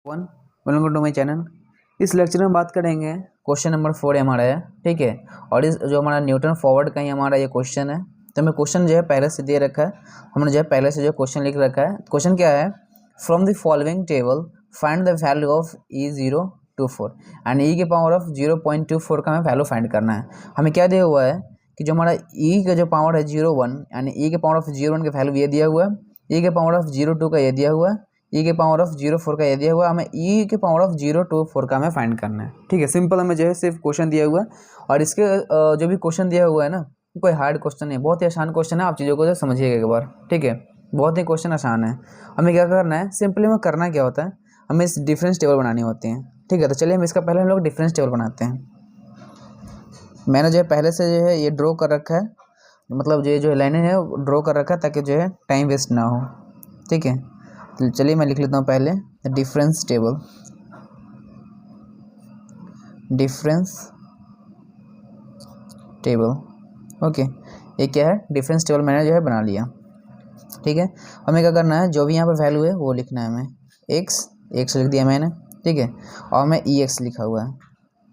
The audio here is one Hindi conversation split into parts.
Welcome to my channel. इस लेक्चर में बात करेंगे क्वेश्चन नंबर 4 हमारा है, ठीक है। और इस जो हमारा न्यूटन फॉरवर्ड का ही हमारा ये क्वेश्चन है, तो हमें क्वेश्चन जो है पहले से दे रखा है, हमने जो है पहले से जो क्वेश्चन लिख रखा है। क्वेश्चन क्या है, from the following table find the value of E024 and E के पावर ऑफ 0.24 का हमें वैल्यू फाइंड करना है। हमें क्या दिया हुआ है कि जो हमारा E का जो पावर है 0.1 यानी E के पावर ऑफ 0.1 का वैल्यू ये दिया हुआ है, E के पावर ऑफ 0.2 का ये दिया हुआ है, E के पावर ऑफ 0.4 का ये दिया हुआ है, हमें E के पावर ऑफ 0.24 का हमें फाइंड करना है, ठीक है। सिंपल हमें जो है सिर्फ क्वेश्चन दिया हुआ है, और इसके जो भी क्वेश्चन दिया हुआ है ना, कोई हार्ड क्वेश्चन नहीं, बहुत ही आसान क्वेश्चन है। आप चीज़ों को जो समझिएगा एक बार, ठीक है। बहुत ही क्वेश्चन आसान है। हमें क्या करना है, सिंपली में करना क्या होता है, हमें इस डिफरेंस टेबल बनानी होती है, ठीक है। तो चलिए हम इसका पहले हम लोग डिफरेंस टेबल बनाते हैं। मैंने जो है पहले से जो है ये ड्रॉ कर रखा है, मतलब जो लाइनें है ड्रॉ कर रखा है ताकि जो है टाइम वेस्ट ना हो, ठीक है। तो चलिए मैं लिख लेता हूँ पहले डिफरेंस टेबल। ओके, ये क्या है, डिफरेंस टेबल मैंने जो है बना लिया, ठीक है। हमें क्या करना है, जो भी यहाँ पर वैल्यू है वो लिखना है। हमें एक्स लिख दिया मैंने, ठीक है। और मैं EX लिखा हुआ है,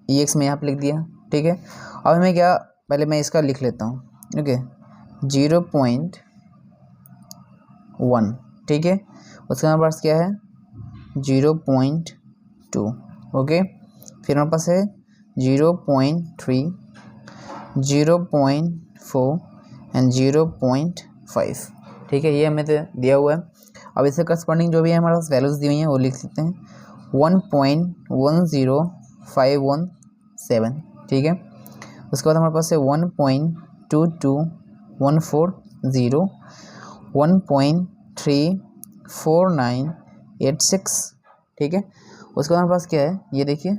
EX में यहाँ पर लिख दिया, ठीक है। अब हमें क्या, पहले मैं इसका लिख लेता हूँ, ओके, 0.1, ठीक है। उसके हमारे पास क्या है 0.2, ओके। फिर हमारे पास है 0.3, 0.4 एंड 0.5, ठीक है। ये हमें दिया हुआ है। अब इससे करस्पॉन्डिंग जो भी है हमारे पास वैल्यूज़ दी हुई हैं वो लिख सकते हैं, 1.10517, ठीक है। उसके बाद हमारे पास है 1.2214, 1.34986, ठीक है। उसके बाद हमारे पास क्या है, ये देखिए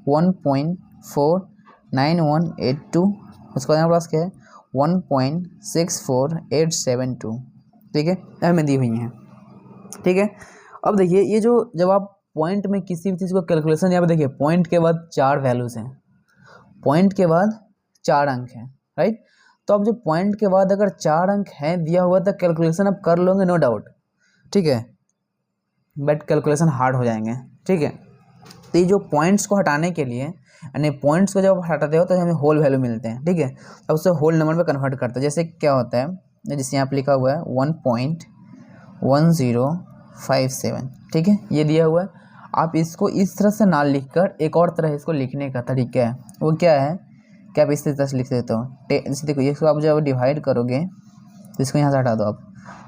1.49182, उसके बाद हमारे पास क्या है 1.64872, ठीक है। हमें दी हुई हैं, ठीक है। अब देखिए ये जो जब आप पॉइंट में किसी भी चीज़ को कैलकुलेशन, यहाँ पे देखिए पॉइंट के बाद 4 वैल्यूज़ हैं, पॉइंट के बाद 4 अंक हैं, राइट। तो अब जो पॉइंट के बाद अगर 4 अंक हैं दिया हुआ तो कैलकुलेशन आप कर लोगे नो डाउट, ठीक है, बट कैलकुलेशन हार्ड हो जाएंगे, ठीक है। तो ये जो पॉइंट्स को हटाने के लिए, यानी पॉइंट्स को जब हटाते हो तो हमें होल वैल्यू मिलते हैं, ठीक है। अब उसे होल नंबर में कन्वर्ट करते हैं। जैसे क्या होता है, जैसे यहाँ पर लिखा हुआ है 1.1057, ठीक है, ये दिया हुआ है। आप इसको इस तरह से ना लिखकर एक और तरह इसको लिखने का तरीका है, वो क्या है कि आप इस तरह से लिख देते हो। जैसे देखो इसको आप जब डिवाइड करोगे तो इसको यहाँ से हटा दो आप,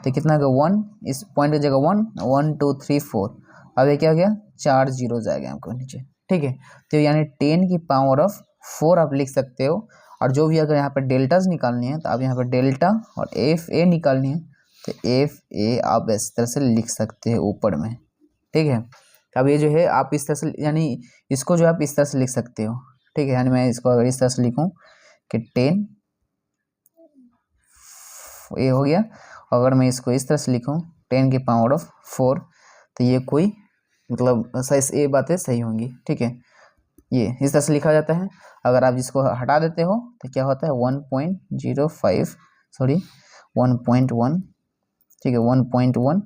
तो कितना होगा 1, इस पॉइंट की जगह 1 1 2 3 4, अब ये क्या हो गया 4 जीरो जाएगा आपको नीचे, ठीक है। तो यानी 10 की पावर ऑफ 4 आप लिख सकते हो। और जो भी अगर यहाँ पर डेल्टाज निकालनी है तो आप यहाँ पर डेल्टा और FA निकालनी है तो FA आप इस तरह से लिख सकते हैं ऊपर में, ठीक है। अब ये जो है आप इस तरह से, यानी इसको जो आप इस तरह से लिख सकते हो, ठीक है। यानी मैं इसको अगर इस तरह से लिखूं कि 10 ये हो गया, अगर मैं इसको इस तरह से लिखूं 10 की पावर ऑफ 4, तो ये कोई मतलब सही, ये बातें सही होंगी, ठीक है। ये इस तरह से लिखा जाता है। अगर आप इसको हटा देते हो तो क्या होता है 1.01, ठीक है, 1.1,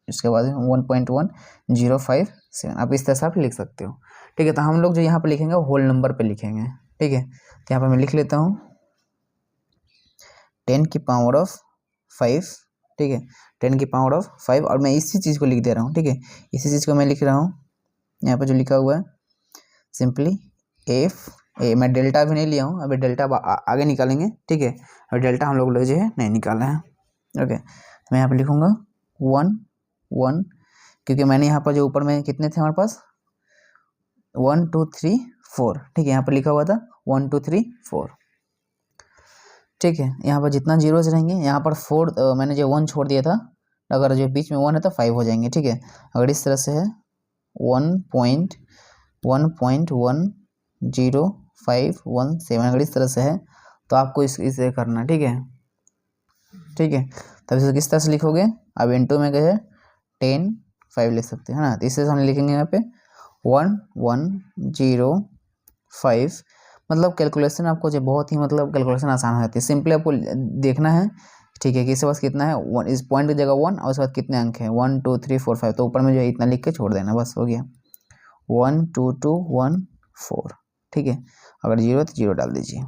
इसके बाद 1.1057, आप इस तरह से आप लिख सकते हो, ठीक है। तो हम लोग जो यहाँ पे लिखेंगे वो होल नंबर पे लिखेंगे, ठीक है। तो यहाँ पे मैं लिख लेता हूँ 10 की पावर ऑफ 5, ठीक है, 10 की पावर ऑफ 5, और मैं इसी चीज़ को लिख दे रहा हूँ, ठीक है। इसी चीज़ को मैं लिख रहा हूँ यहाँ पे जो लिखा हुआ है सिंपली FA। मैं डेल्टा भी नहीं लिया हूँ, अभी डेल्टा आगे निकालेंगे, ठीक है। अभी डेल्टा हम लोग जो है नहीं निकाला है, ओके। तो मैं यहाँ पे लिखूँगा 1 1, क्योंकि मैंने यहाँ पर जो ऊपर में कितने थे हमारे पास 1 2 3 4, ठीक है। यहाँ पर लिखा हुआ था 1 2 3 4, ठीक है। यहाँ पर जितना जीरोज रहेंगे, यहाँ पर 4 मैंने जो 1 छोड़ दिया था, अगर जो बीच में 1 है तो 5 हो जाएंगे, ठीक है। अगर इस तरह से है 1.10517, अगर इस तरह से है तो आपको इसे करना, ठीक है, ठीक है। तब इसे किस तरह से लिखोगे, अब इनटू में गए 10 5 लिख सकते हैं ना, तो इससे हम लिखेंगे यहाँ पे 1105। मतलब कैलकुलेशन आपको जो बहुत ही मतलब कैलकुलेशन आसान हो जाती है। सिंपली आपको देखना है, ठीक है, कि इसके पास कितना है, 1 इस पॉइंट की जगह 1 और उसके बाद कितने अंक हैं 1 2 3 4 5, तो ऊपर में जो है इतना लिख के छोड़ देना, बस हो गया। 12214, ठीक है। अगर 0 तो 0 डाल दीजिए।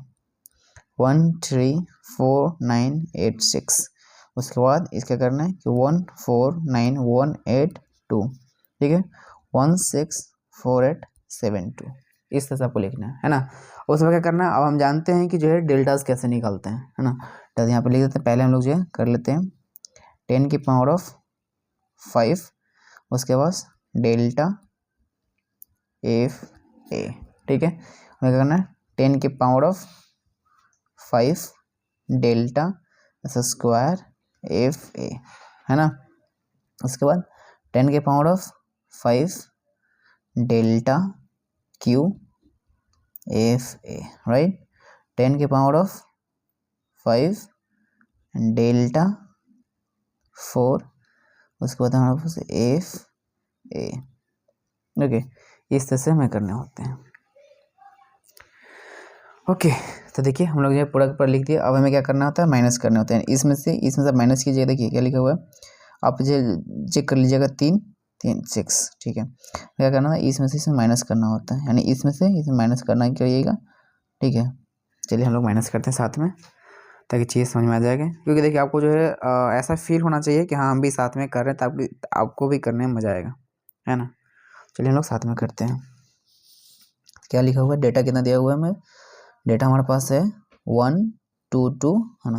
134986, उसके बाद इसका करना है कि 149182, ठीक है, 164872, इस तरह से आपको लिखना है ना। उसके बाद क्या करना है, अब हम जानते हैं कि जो है डेल्टास कैसे निकालते हैं, है ना। तो यहाँ पे लिख देते हैं, पहले हम लोग जो है कर लेते हैं 10 की पावर ऑफ 5, उसके बाद डेल्टा एफ ए, ठीक है। हमें क्या करना है 10 की power of 5 delta square F A, है ना। उसके बाद 10 के power of 5 delta Q F A, right. 10 के पावर ऑफ 5 डेल्टा 4, उसके बाद हमारे पास एफ ए, ओके। इस तरह से हमें करने होते हैं, ओके। तो देखिए हम लोग जो है पूरा पर लिख दिया। अब हमें क्या करना होता है, माइनस करने होते हैं। इसमें से माइनस कीजिए। देखिए क्या लिखा हुआ है, आप चेक कर लीजिएगा, 3 3 6, ठीक है। क्या करना है, इसमें से इसमें माइनस करना होता है, यानी इसमें से इसमें माइनस करना करिएगा, ठीक है। चलिए हम लोग माइनस करते हैं साथ में, ताकि चीज़ समझ में आ जाएगा। क्योंकि देखिए आपको जो है ऐसा फील होना चाहिए कि हाँ हम भी साथ में कर रहे हैं, ताकि आपको भी करने में मज़ा आएगा, है ना। चलिए हम लोग साथ में करते हैं। क्या लिखा हुआ है, डेटा कितना दिया हुआ है हमें, डेटा हमारे पास है 122, है ना,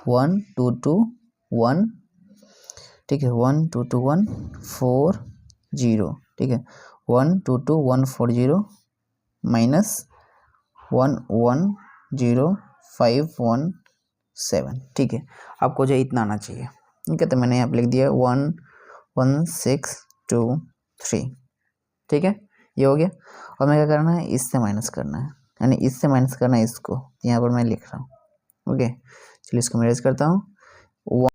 1221, ठीक है, 122140, ठीक है, 122140 माइनस 110517, ठीक है। आपको जो इतना आना चाहिए, ठीक है। तो मैंने यहाँ पे लिख दिया 11623, ठीक है, ये हो गया। और मैं क्या करना है, इससे माइनस करना है, यानी इससे माइनस करना है इसको, यहाँ पर मैं लिख रहा हूँ, ओके। चलिए इसको मैं इरेज करता हूँ।